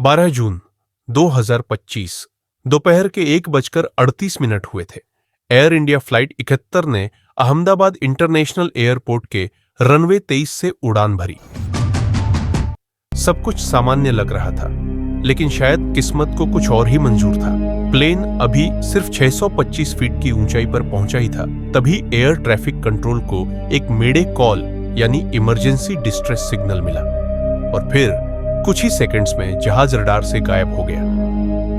12 जून 2025 दोपहर के 1:38 हुए थे। एयर इंडिया फ्लाइट 71 ने अहमदाबाद इंटरनेशनल एयरपोर्ट के रनवे 23 से उड़ान भरी। सब कुछ सामान्य लग रहा था, लेकिन शायद किस्मत को कुछ और ही मंजूर था। प्लेन अभी सिर्फ 625 फीट की ऊंचाई पर पहुंचा ही था, तभी एयर ट्रैफिक कंट्रोल को एक मेडे कॉल यानी इमरजेंसी डिस्ट्रेस सिग्नल मिला और फिर कुछ ही सेकंड्स में जहाज रडार से गायब हो गया।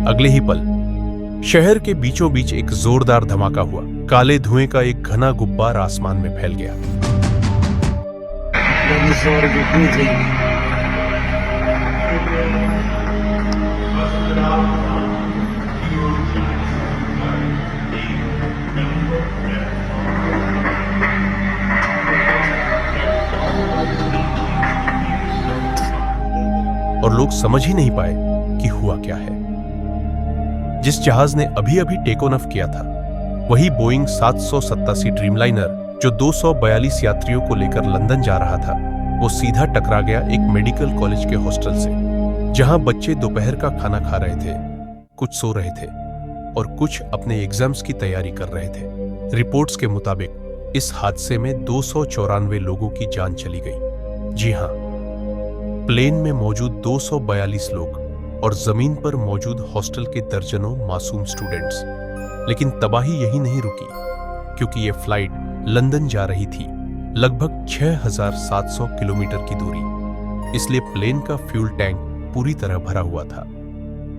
अगले ही पल शहर के बीचों बीच एक जोरदार धमाका हुआ। काले धुएं का एक घना गुब्बार आसमान में फैल गया। और लोग समझ ही नहीं पाए कि हुआ क्या है। जिस जहाज ने अभी अभी टेक ऑफ किया था, वही बोइंग 787 ड्रीमलाइनर जो 242 यात्रियों को लेकर लंदन जा रहा था, वो सीधा टकरा गया एक मेडिकल कॉलेज के हॉस्टल से, जहां बच्चे दोपहर का खाना खा रहे थे, कुछ सो रहे थे और कुछ अपने एग्जाम्स की तैयारी कर रहे थे। रिपोर्ट्स के मुताबिक इस हादसे में 294 लोगों की जान चली गई। जी हां, प्लेन में मौजूद 242 लोग और जमीन पर मौजूद हॉस्टल के दर्जनों मासूम स्टूडेंट्स। लेकिन तबाही यही नहीं रुकी, क्योंकि यह फ्लाइट लंदन जा रही थी, लगभग 6700 किलोमीटर की दूरी। इसलिए प्लेन का फ्यूल टैंक पूरी तरह भरा हुआ था,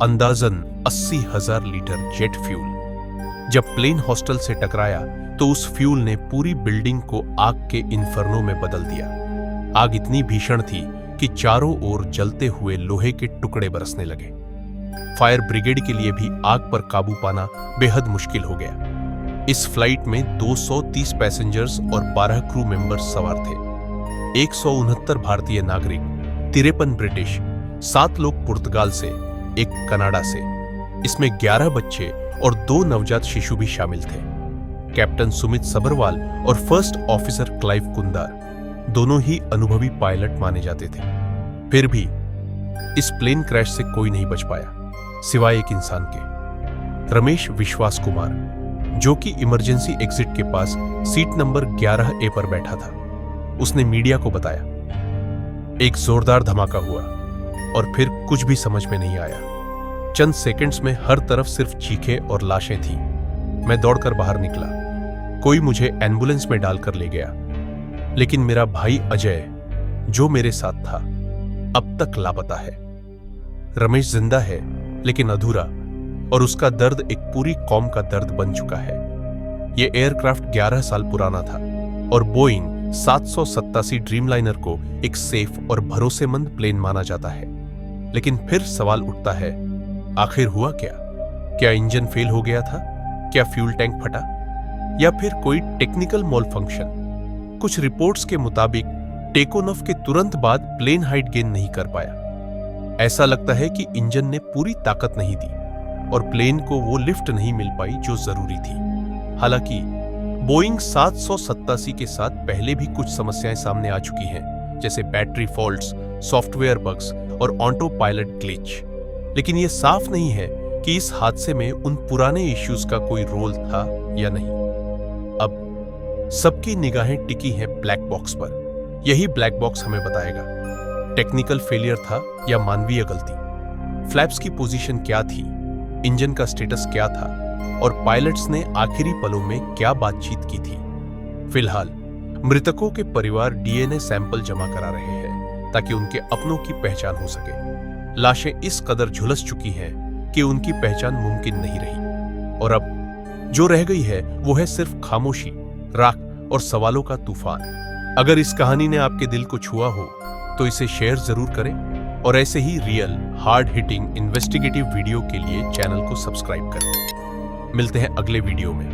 अंदाजन 80,000 लीटर जेट फ्यूल। जब प्लेन हॉस्टल से टकराया तो उस फ्यूल ने पूरी बिल्डिंग को आग के इन्फर्नो में बदल दिया। आग इतनी भीषण थी कि चारों ओर जलते हुए लोहे के टुकड़े बरसने लगे। फायर ब्रिगेड के लिए भी आग पर काबू पाना बेहद मुश्किल हो गया। इस फ्लाइट में 230 पैसेंजर्स और 12 क्रू मेंबर्स सवार थे। 169 भारतीय नागरिक, 53 ब्रिटिश, 7 लोग पुर्तगाल से, 1 कनाडा से। इसमें 11 बच्चे और 2 नवजात शिशु भी शामिल थे। कैप्टन सुमित सबरवाल और फर्स्ट ऑफिसर क्लाइव कुंदार दोनों ही अनुभवी पायलट माने जाते थे। फिर भी इस प्लेन क्रैश से कोई नहीं बच पाया, सिवाय एक इंसान के, रमेश विश्वास कुमार, जो कि इमरजेंसी एग्जिट के पास सीट नंबर 11A पर बैठा था। उसने मीडिया को बताया, एक जोरदार धमाका हुआ और फिर कुछ भी समझ में नहीं आया। चंद सेकंड्स में हर तरफ सिर्फ चीखें और लाशें थीं। मैं दौड़कर बाहर निकला, कोई मुझे एम्बुलेंस में डालकर ले गया, लेकिन मेरा भाई अजय, जो मेरे साथ था, अब तक लापता है। रमेश जिंदा है, लेकिन अधूरा, और उसका दर्द एक पूरी कौम का दर्द बन चुका है। यह एयरक्राफ्ट 11 साल पुराना था और बोइंग 787 ड्रीमलाइनर को एक सेफ और भरोसेमंद प्लेन माना जाता है। लेकिन फिर सवाल उठता है, आखिर हुआ क्या? क्या इंजन फेल हो गया था? क्या फ्यूल टैंक फटा? या फिर कोई टेक्निकल मॉल फंक्शन? कुछ रिपोर्ट्स के मुताबिक टेक ऑफ के तुरंत बाद प्लेन हाइट गेन नहीं कर पाया। ऐसा लगता है कि इंजन ने पूरी ताकत नहीं दी और प्लेन को वो लिफ्ट नहीं मिल पाई जो जरूरी थी। हालांकि बोइंग 787 के साथ पहले भी कुछ समस्याएं सामने आ चुकी हैं, जैसे बैटरी फॉल्ट्स, सॉफ्टवेयर बग्स और ऑटो पायलट ग्लिच। लेकिन यह साफ नहीं है कि इस हादसे में उन पुराने इश्यूज का कोई रोल था या नहीं। अब सबकी निगाहें टिकी हैं ब्लैक बॉक्स पर। यही ब्लैक बॉक्स हमें बताएगा, टेक्निकल फेलियर था या मानवीय गलती। फ्लैप्स की पोजीशन क्या थी, इंजन का स्टेटस क्या था और पायलट्स ने आखिरी पलों में क्या बातचीत की थी। फिलहाल मृतकों के परिवार डीएनए सैंपल जमा करा रहे हैं ताकि उनके अपनों की पहचान हो सके। लाशें इस कदर झुलस चुकी हैं कि उनकी पहचान मुमकिन नहीं रही और अब जो रह गई है वो है सिर्फ खामोशी, राख और सवालों का तूफान। अगर इस कहानी ने आपके दिल को छुआ हो तो इसे शेयर जरूर करें और ऐसे ही real, hard hitting, investigative video के लिए चैनल को सब्सक्राइब करें। मिलते हैं अगले वीडियो में।